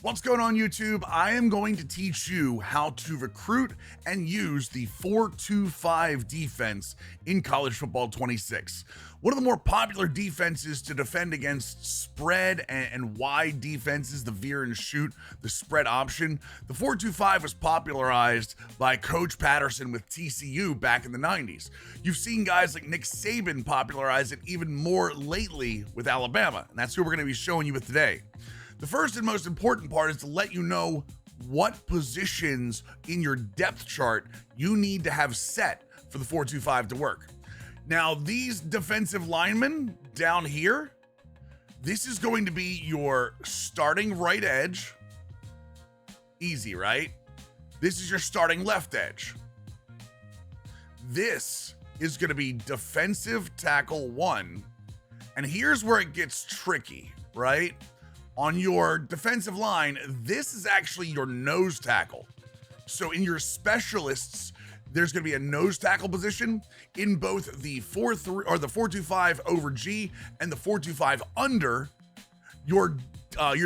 What's going on, YouTube? I am going to teach you how to recruit and use the 4-2-5 defense in college football 26. One of the more popular defenses to defend against spread and wide defenses, the veer and shoot, the spread option. The 4-2-5 was popularized by Coach Patterson with TCU back in the 90s. You've seen guys like Nick Saban popularize it even more lately with Alabama, and that's who we're going to be showing you with today. The first and most important part is to let you know what positions in your depth chart you need to have set for the 4-2-5 to work. Now, these defensive linemen down here, this is going to be your starting right edge. Easy, right? This is your starting left edge. This is going to be defensive tackle 1. And here's where it gets tricky, right? On your defensive line, this is actually your nose tackle. So in your specialists, there's going to be a nose tackle position in both the 4-3 or the 4-2-5 over G and the 4-2-5 under. Your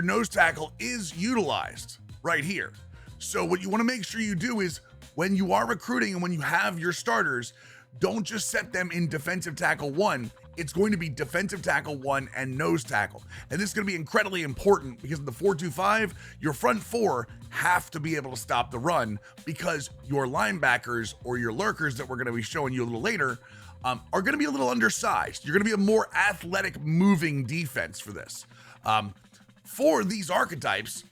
nose tackle is utilized right here. So what you want to make sure you do is when you are recruiting and when you have your starters, don't just set them in defensive tackle 1. It's going to be defensive tackle 1 and nose tackle. And this is going to be incredibly important because in the 4-2-5, your front four have to be able to stop the run because your linebackers or your lurkers that we're going to be showing you a little later are going to be a little undersized. You're going to be a more athletic moving defense for this. For these archetypes,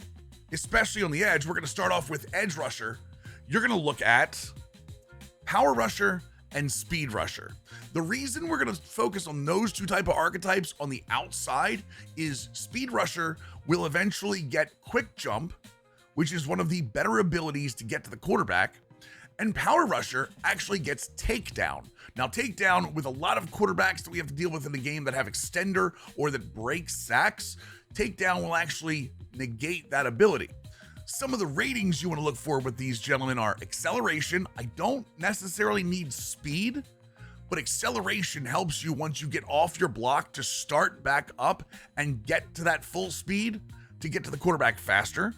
especially on the edge, we're going to start off with edge rusher. You're going to look at power rusher and speed rusher. The reason we're going to focus on those two type of archetypes on the outside is speed rusher will eventually get quick jump, which is one of the better abilities to get to the quarterback, and power rusher actually gets takedown. Now, takedown with a lot of quarterbacks that we have to deal with in the game that have extender or that break sacks, takedown will actually negate that ability. Some of the ratings you want to look for with these gentlemen are acceleration. I don't necessarily need speed, but acceleration helps you once you get off your block to start back up and get to that full speed to get to the quarterback faster.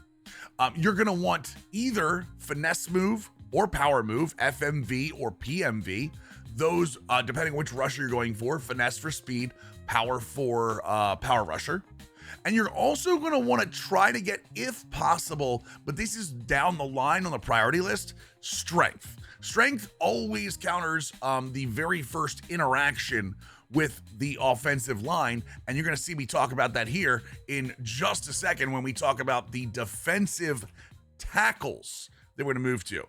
You're going to want either finesse move or power move, FMV or PMV. Those, depending which rusher you're going for, finesse for speed, power for power rusher. And you're also going to want to try to get, if possible, but this is down the line on the priority list, strength. Strength always counters the very first interaction with the offensive line, and you're going to see me talk about that here in just a second when we talk about the defensive tackles that we're going to move to.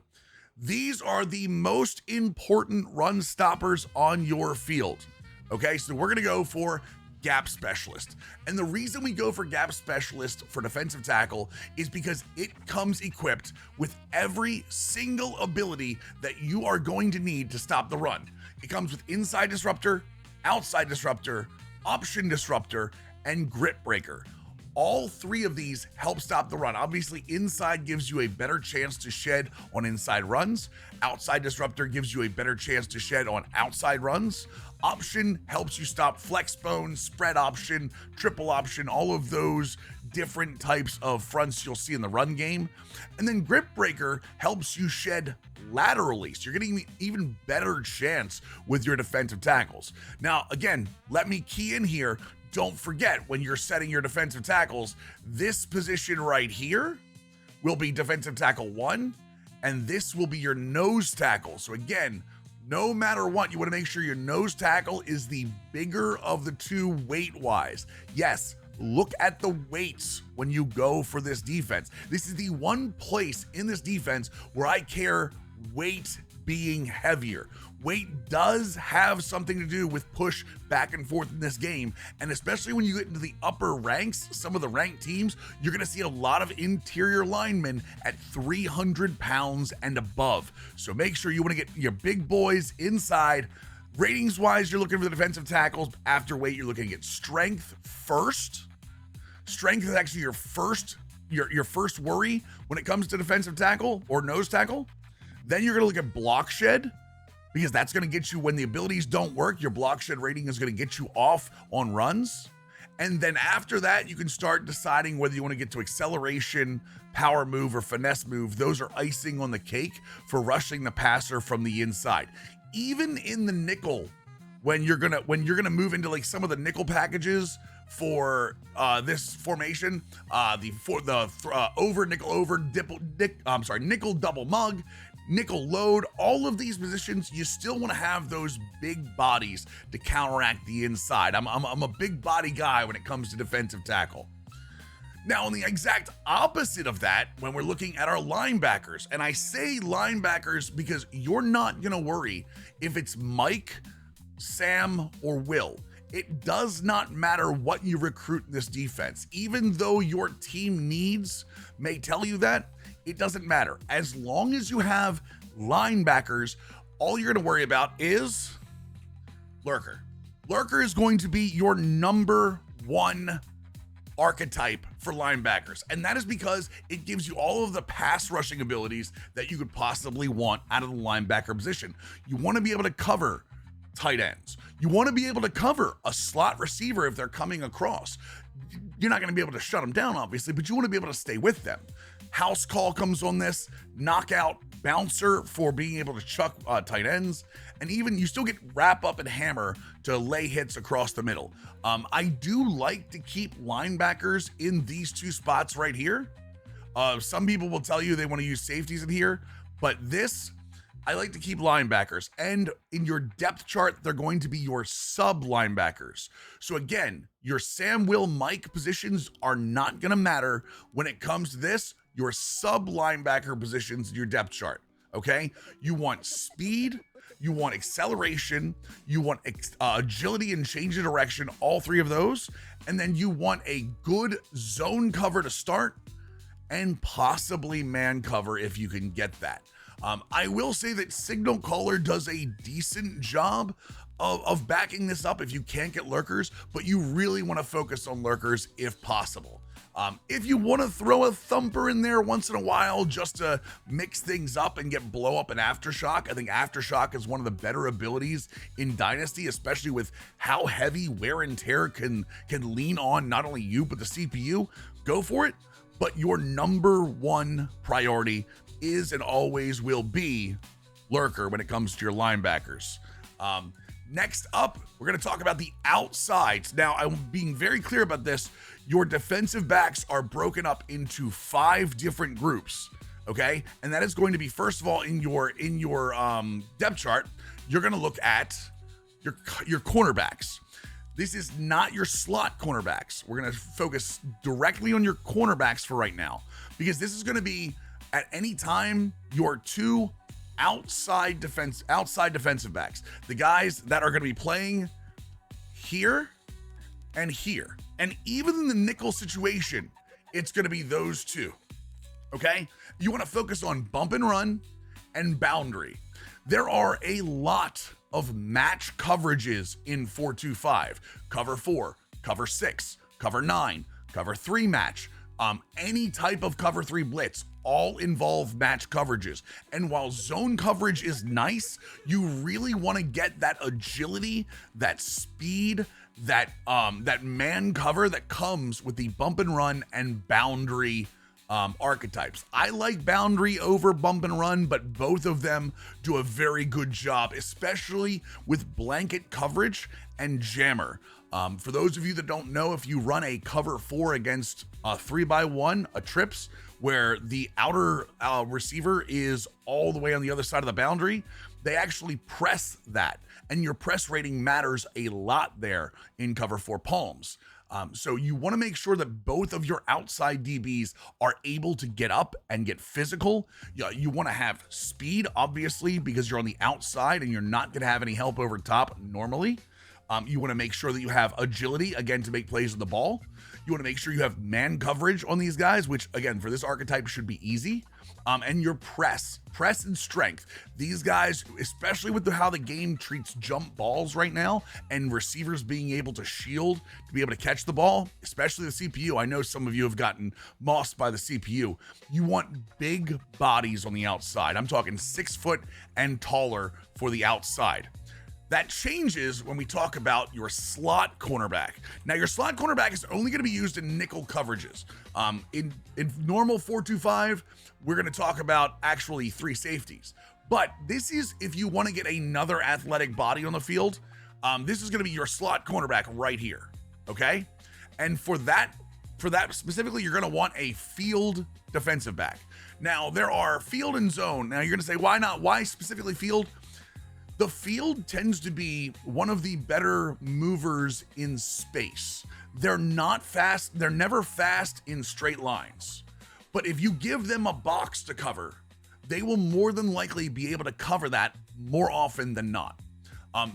These are the most important run stoppers on your field. Okay, so we're going to go for gap specialist. And the reason we go for gap specialist for defensive tackle is because it comes equipped with every single ability that you are going to need to stop the run. It comes with inside disruptor, outside disruptor, option disruptor, and grip breaker. All three of these help stop the run. Obviously, inside gives you a better chance to shed on inside runs. Outside disruptor gives you a better chance to shed on outside runs. Option helps you stop flex bone, spread option, triple option, all of those different types of fronts you'll see in the run game. And then grip breaker helps you shed laterally, so you're getting an even better chance with your defensive tackles. Now, again, let me key in here. Don't forget, when you're setting your defensive tackles, this position right here will be defensive tackle 1, and this will be your nose tackle. So again, no matter what, you want to make sure your nose tackle is the bigger of the two weight-wise. Yes, look at the weights when you go for this defense. This is the one place in this defense where I care weight being heavier. Weight does have something to do with push back and forth in this game, and especially when you get into the upper ranks, some of the ranked teams, you're going to see a lot of interior linemen at 300 pounds and above. So make sure you want to get your big boys inside. Ratings wise, you're looking for the defensive tackles. After weight, you're looking at strength first. Strength is actually your first worry when it comes to defensive tackle or nose tackle. Then you're going to look at block shed, because that's going to get you, when the abilities don't work, your block shed rating is going to get you off on runs. And then after that, you can start deciding whether you want to get to acceleration, power move, or finesse move. Those are icing on the cake for rushing the passer from the inside. Even in the nickel, when you're gonna move into like some of the nickel packages for this formation, over nickel over nickel double mug, nickel load, all of these positions, you still want to have those big bodies to counteract the inside. I'm a big body guy when it comes to defensive tackle. Now, on the exact opposite of that, when we're looking at our linebackers, and I say linebackers because you're not going to worry if it's Mike, Sam, or Will. It does not matter what you recruit in this defense. Even though your team needs may tell you that, it doesn't matter. As long as you have linebackers, all you're going to worry about is Lurker. Lurker is going to be your number one archetype for linebackers, and that is because it gives you all of the pass rushing abilities that you could possibly want out of the linebacker position. You want to be able to cover tight ends. You want to be able to cover a slot receiver if they're coming across. You're not going to be able to shut them down, obviously, but you want to be able to stay with them. House call comes on this, knockout bouncer for being able to chuck tight ends, and even you still get wrap up and hammer to lay hits across the middle. I do like to keep linebackers in these two spots right here. Some people will tell you they want to use safeties in here, but this, I like to keep linebackers. And in your depth chart, they're going to be your sub linebackers. So again, your Sam, Will, Mike positions are not going to matter when it comes to this. Your sub linebacker positions in your depth chart. Okay, you want speed, you want acceleration, you want agility and change of direction, all three of those, and then you want a good zone cover to start, and possibly man cover if you can get that. I will say that Signal Caller does a decent job of backing this up if you can't get lurkers, but you really want to focus on lurkers if possible. If you want to throw a thumper in there once in a while just to mix things up and get blow up and aftershock, I think aftershock is one of the better abilities in Dynasty, especially with how heavy wear and tear can lean on not only you but the CPU. Go for it, but your number one priority is and always will be lurker when it comes to your linebackers. Next up, we're going to talk about the outsides. Now, I'm being very clear about this. Your defensive backs are broken up into 5 different groups, okay? And that is going to be, first of all, in your depth chart, you're going to look at your cornerbacks. This is not your slot cornerbacks. We're going to focus directly on your cornerbacks for right now, because this is going to be at any time your 2 outside defensive backs, the guys that are going to be playing here and here. And even in the nickel situation, it's going to be those 2. Okay? You want to focus on bump and run and boundary. There are a lot of match coverages in 4-2-5. Cover 4, cover 6, cover 9, cover 3 match. Any type of cover 3 blitz all involve match coverages. And while zone coverage is nice, you really want to get that agility, that speed, that man cover that comes with the bump and run and boundary archetypes. I like boundary over bump and run, but both of them do a very good job, especially with blanket coverage and jammer. For those of you that don't know, if you run a cover 4 against a 3x1, a trips, where the outer receiver is all the way on the other side of the boundary, they actually press that. And your press rating matters a lot there in cover 4 palms. So you want to make sure that both of your outside DBs are able to get up and get physical. You want to have speed, obviously, because you're on the outside and you're not going to have any help over top normally. You want to make sure that you have agility, again, to make plays with the ball. You want to make sure you have man coverage on these guys, which, again, for this archetype should be easy. And your press and strength. These guys, especially with how the game treats jump balls right now and receivers being able to shield to be able to catch the ball, especially the CPU. I know some of you have gotten mossed by the CPU. You want big bodies on the outside. I'm talking 6 foot and taller for the outside. That changes when we talk about your slot cornerback. Now, your slot cornerback is only going to be used in nickel coverages. In normal 4-2-5, we're going to talk about actually 3 safeties. But this is if you want to get another athletic body on the field. This is going to be your slot cornerback right here. Okay, and for that specifically, you're going to want a field defensive back. Now, there are field and zone. Now, you're going to say, why not? Why specifically field? The field tends to be one of the better movers in space. They're not fast. They're never fast in straight lines. But if you give them a box to cover, they will more than likely be able to cover that more often than not.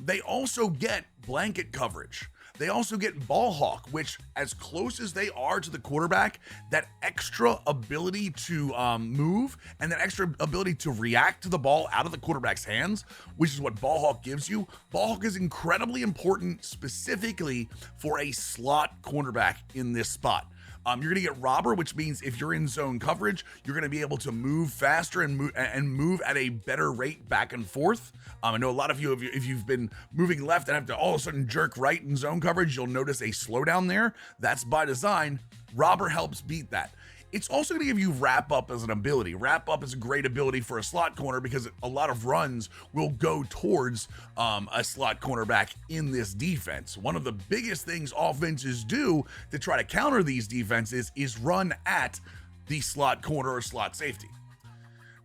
They also get blanket coverage. They also get ball hawk, which, as close as they are to the quarterback, that extra ability to move and that extra ability to react to the ball out of the quarterback's hands, which is what ball hawk gives you. Ball hawk is incredibly important specifically for a slot cornerback in this spot. You're going to get robber, which means if you're in zone coverage, you're going to be able to move faster and move at a better rate back and forth. I know a lot of you, if you've been moving left and have to all of a sudden jerk right in zone coverage, you'll notice a slowdown there. That's by design. Robber helps beat that. It's also going to give you wrap up as an ability. Wrap up is a great ability for a slot corner because a lot of runs will go towards a slot cornerback in this defense. One of the biggest things offenses do to try to counter these defenses is run at the slot corner or slot safety.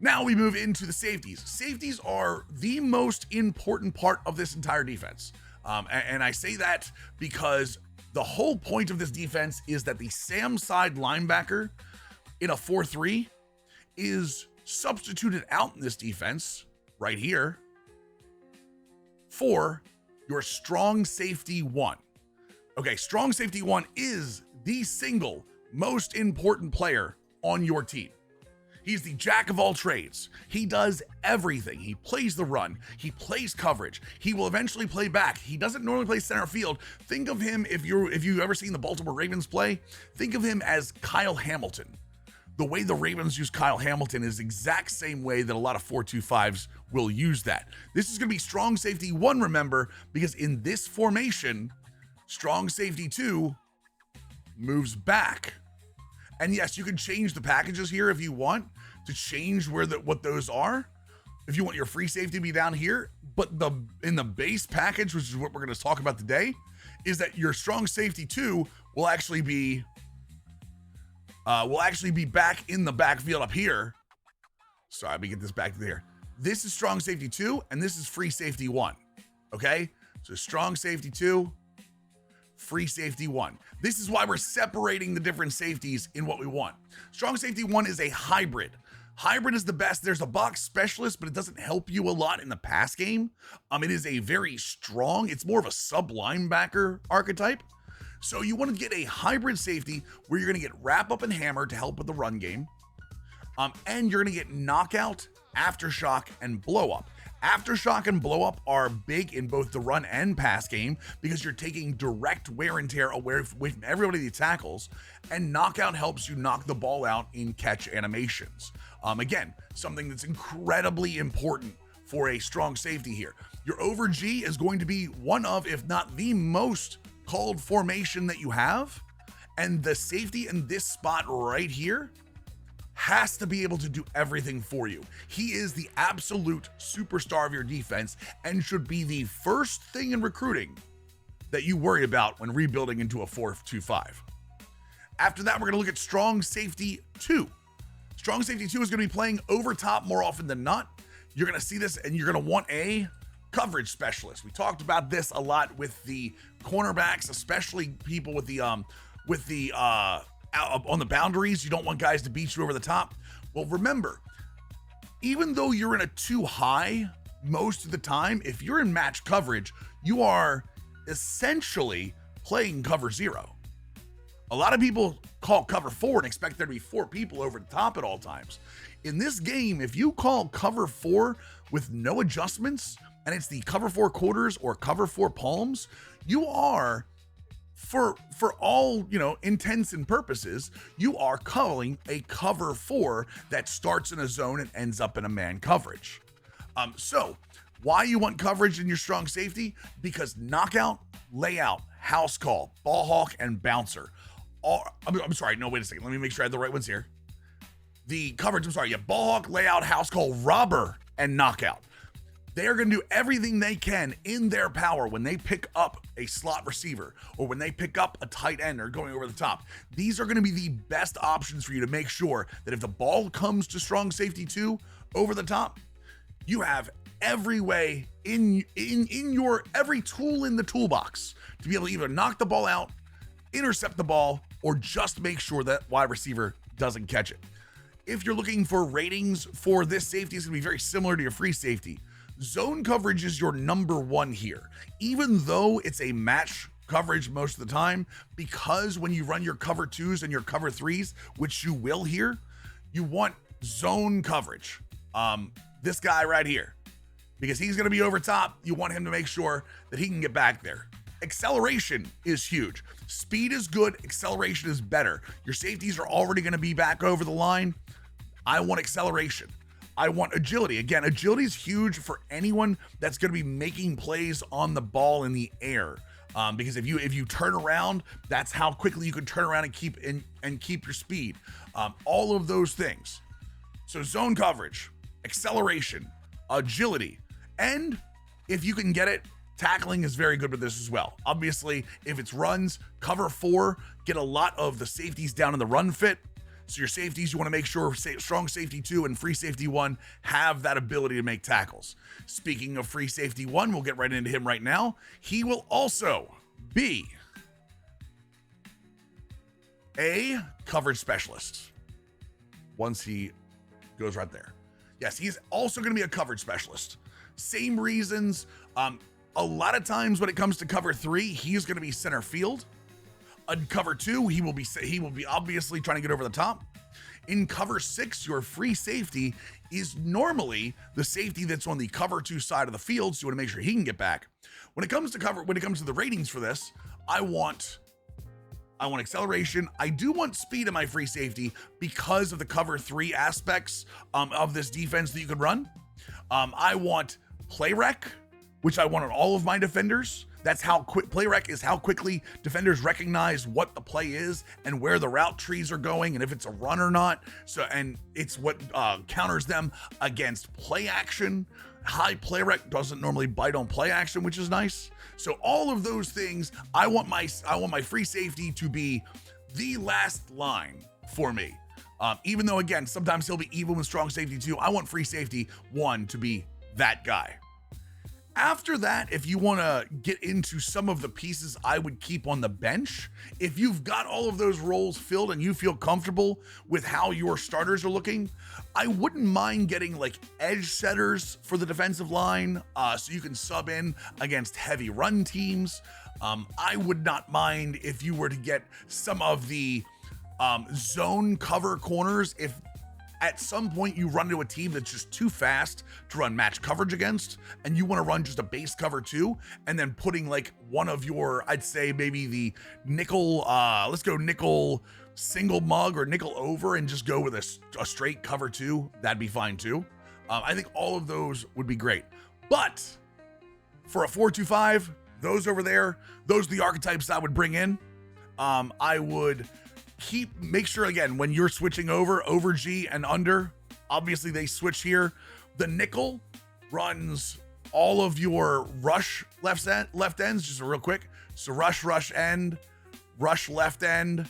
Now we move into the safeties. Safeties are the most important part of this entire defense. And I say that because the whole point of this defense is that the Sam side linebacker in a 4-3 is substituted out in this defense right here for your strong safety 1. Okay, strong safety 1 is the single most important player on your team. He's the jack of all trades. He does everything. He plays the run. He plays coverage. He will eventually play back. He doesn't normally play center field. Think of him, if you've ever seen the Baltimore Ravens play, think of him as Kyle Hamilton. The way the Ravens use Kyle Hamilton is the exact same way that a lot of 4-2-5s will use that. This is going to be strong safety 1, remember, because in this formation, strong safety 2 moves back. And yes, you can change the packages here if you want to change what those are. If you want your free safety to be down here, but in the base package, which is what we're going to talk about today, is that your strong safety 2 will actually be back in the backfield up here. Sorry, let me get this back to there. This is strong safety 2, and this is free safety 1. Okay, so strong safety 2, free safety 1. This is why we're separating the different safeties in what we want. Strong safety 1 is a hybrid. Hybrid is the best. There's a box specialist, but it doesn't help you a lot in the pass game. It is a very strong, it's more of a sub linebacker archetype. So you want to get a hybrid safety where you're going to get wrap up and hammer to help with the run game. And you're going to get knockout, aftershock, and blow up. Aftershock and blow up are big in both the run and pass game because you're taking direct wear and tear away from everybody that tackles, and knockout helps you knock the ball out in catch animations. Again, something that's incredibly important for a strong safety here. Your over G is going to be one of, if not the most called formation that you have, and the safety in this spot right here has to be able to do everything for you. He is the absolute superstar of your defense and should be the first thing in recruiting that you worry about when rebuilding into a 4-2-5. After that, we're going to look at strong safety 2. Strong safety 2 is going to be playing over top more often than not. You're going to see this, and you're going to want a coverage specialist. We talked about this a lot with the cornerbacks, especially people with the on the boundaries. You don't want guys to beat you over the top. Well, remember, even though you're in a 2 high most of the time, if you're in match coverage, you are essentially playing cover 0. A lot of people call cover 4 and expect there to be 4 people over the top at all times. In this game, if you call cover 4 with no adjustments, and it's the cover 4 quarters or cover 4 palms, you are, for all intents and purposes, you are calling a cover 4 that starts in a zone and ends up in a man coverage. So Why you want coverage in your strong safety? Because knockout, layout, house call, ball hawk, and bouncer. I'm sorry, no, wait a second. Let me make sure I have the right ones here. The coverage, I'm sorry, yeah, ball hawk, layout, house call, robber, and knockout. They're going to do everything they can in their power when they pick up a slot receiver or when they pick up a tight end or going over the top. These are going to be the best options for you to make sure that if the ball comes to strong safety 2 over the top, you have every way in your every tool in the toolbox to be able to either knock the ball out, intercept the ball, or just make sure that wide receiver doesn't catch it. If you're looking for ratings for this safety, it's going to be very similar to your free safety. Zone coverage is your number 1 here, even though it's a match coverage most of the time, because when you run your cover 2s and your cover 3s, which you will here, you want zone coverage. This guy right here, because he's going to be over top. You want him to make sure that he can get back there. Acceleration is huge. Speed is good. Acceleration is better. Your safeties are already going to be back over the line. I want acceleration. I want agility. Again, agility is huge for anyone that's going to be making plays on the ball in the air. Because if you turn around, that's how quickly you can turn around and keep your speed. All of those things. So zone coverage, acceleration, agility, and if you can get it, tackling is very good with this as well. Obviously, if it's runs, cover 4, get a lot of the safeties down in the run fit. So your safeties, you want to make sure strong safety 2 and free safety 1 have that ability to make tackles. Speaking of free safety 1, we'll get right into him right now. He will also be a coverage specialist once he goes right there. Yes, he's also going to be a coverage specialist. Same reasons. A lot of times when it comes to cover 3, he's going to be center field. In cover 2, he will be obviously trying to get over the top. In cover 6, your free safety is normally the safety that's on the cover 2 side of the field, so you want to make sure he can get back. When it comes to the ratings for this, I want acceleration. I do want speed in my free safety because of the cover 3 aspects of this defense that you could run. I want play rec, which I want on all of my defenders. That's how play rec is how quickly defenders recognize what the play is and where the route trees are going and if it's a run or not. So, and it's what counters them against play action. High play rec doesn't normally bite on play action, which is nice. So all of those things, I want my free safety to be the last line for me. Even though, again, sometimes he'll be even with strong safety 2, I want free safety 1 to be that guy. After that, if you want to get into some of the pieces I would keep on the bench, if you've got all of those roles filled and you feel comfortable with how your starters are looking, I wouldn't mind getting like edge setters for the defensive line so you can sub in against heavy run teams. I would not mind if you were to get some of the zone cover corners if at some point you run into a team that's just too fast to run match coverage against, and you want to run just a base cover 2, and then putting like one of your, I'd say maybe the nickel, let's go nickel single mug or nickel over and just go with a straight cover 2. That'd be fine too. I think all of those would be great. But for a 4-2-5, those over there, those are the archetypes I would bring in. I would make sure, again, when you're switching over G and under, obviously they switch here. The nickel runs all of your rush left ends, just real quick. So rush end, rush left end.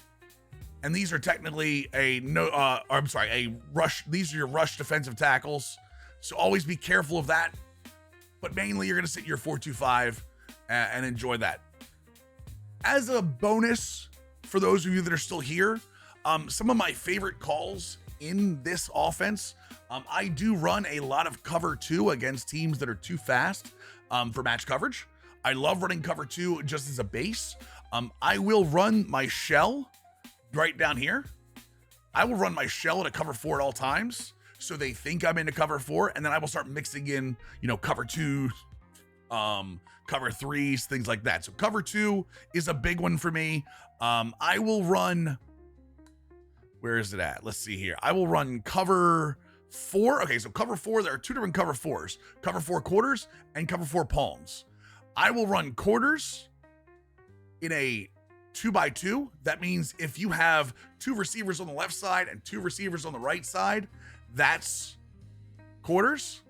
And these are technically a rush. These are your rush defensive tackles. So always be careful of that. But mainly you're going to sit your 4-2-5 and enjoy that. As a bonus, for those of you that are still here, some of my favorite calls in this offense, I do run a lot of cover 2 against teams that are too fast for match coverage. I love running cover 2 just as a base. I will run my shell right down here. I will run my shell at a cover 4 at all times, so they think I'm into cover 4, and then I will start mixing in, cover 2, cover 3s, things like that. So cover 2 is a big one for me. I will run, where is it at? Let's see here. I will run cover 4. Okay, so cover 4, there are 2 different cover 4s. Cover 4 quarters and cover 4 palms. I will run quarters in a 2x2. That means if you have 2 receivers on the left side and 2 receivers on the right side, that's quarters.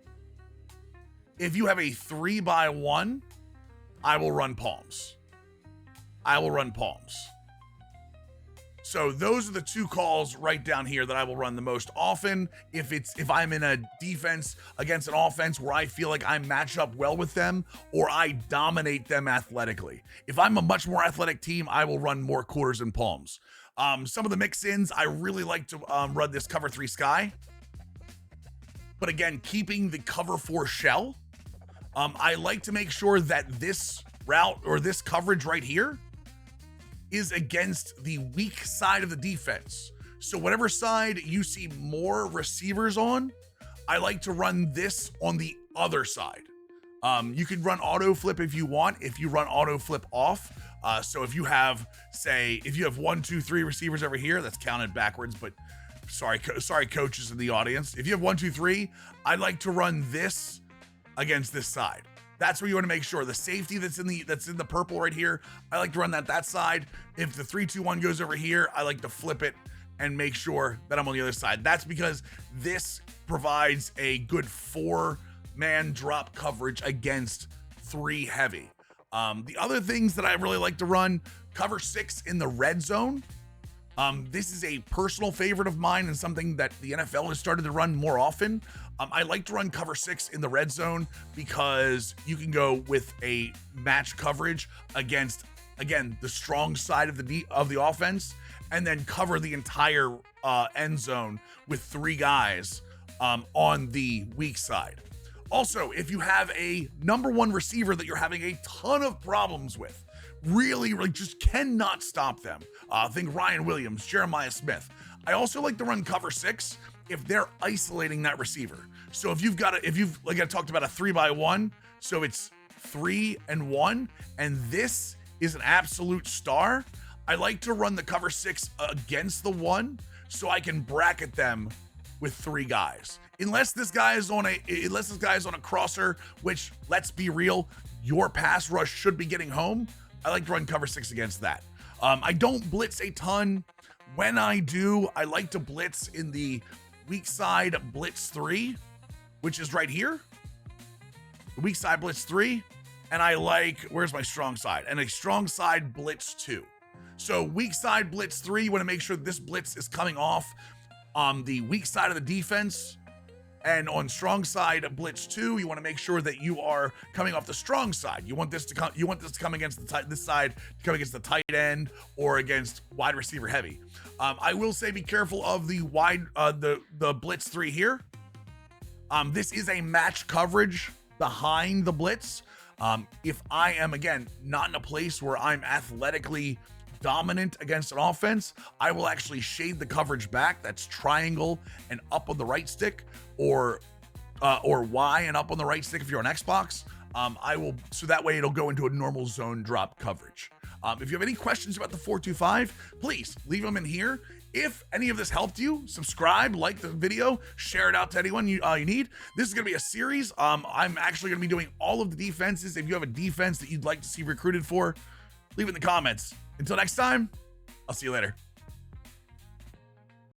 If you have a 3x1, I will run palms. So those are the 2 calls right down here that I will run the most often. If I'm in a defense against an offense where I feel like I match up well with them or I dominate them athletically. If I'm a much more athletic team, I will run more quarters and palms. Some of the mix-ins, I really like to run this cover 3 sky. But again, keeping the cover 4 shell, I like to make sure that this route or this coverage right here is against the weak side of the defense. So whatever side you see more receivers on, I like to run this on the other side. You can run auto flip if you want, if you run auto flip off. So if you have, say, if you have 1, 2, 3 receivers over here, that's counted backwards, but sorry coaches in the audience. If you have 1, 2, 3, I like to run this against this side. That's where you want to make sure the safety that's in the purple right here, I like to run that side. If the 3, 2, 1 goes over here, I like to flip it and make sure that I'm on the other side. That's because this provides a good 4-man drop coverage against 3 heavy. The other things that I really like to run, cover 6 in the red zone. This is a personal favorite of mine and something that the NFL has started to run more often. I like to run cover 6 in the red zone because you can go with a match coverage against, again, the strong side of the offense, and then cover the entire end zone with 3 guys on the weak side. Also, if you have a number 1 receiver that you're having a ton of problems with, really just cannot stop them. Think Ryan Williams, Jeremiah Smith. I also like to run cover 6 if they're isolating that receiver. So if you've like I talked about a 3x1, so it's 3 and 1, and this is an absolute star. I like to run the cover 6 against the 1 so I can bracket them with 3 guys. Unless this guy is on a crosser, which, let's be real, your pass rush should be getting home. I like to run cover 6 against that. I don't blitz a ton. When I do, I like to blitz in the weak side blitz 3, which is right here. The weak side blitz 3. And I like, where's my strong side? And a strong side blitz 2. So weak side blitz 3, you want to make sure this blitz is coming off on the weak side of the defense. And on strong side blitz 2, you want to make sure that you are coming off the strong side. You want this to come against this side to come against the tight end or against wide receiver heavy. I will say be careful of the the blitz 3 here. This is a match coverage behind the blitz. If I am, again, not in a place where I'm athletically dominant against an offense, I will actually shade the coverage back. That's triangle and up on the right stick, or Y and up on the right stick if you're on Xbox. So that way it'll go into a normal zone drop coverage. If you have any questions about the 4-2-5, please leave them in here. If any of this helped you, subscribe, like the video, share it out to anyone you need. This is going to be a series. I'm actually going to be doing all of the defenses. If you have a defense that you'd like to see recruited for, leave it in the comments. Until next time, I'll see you later.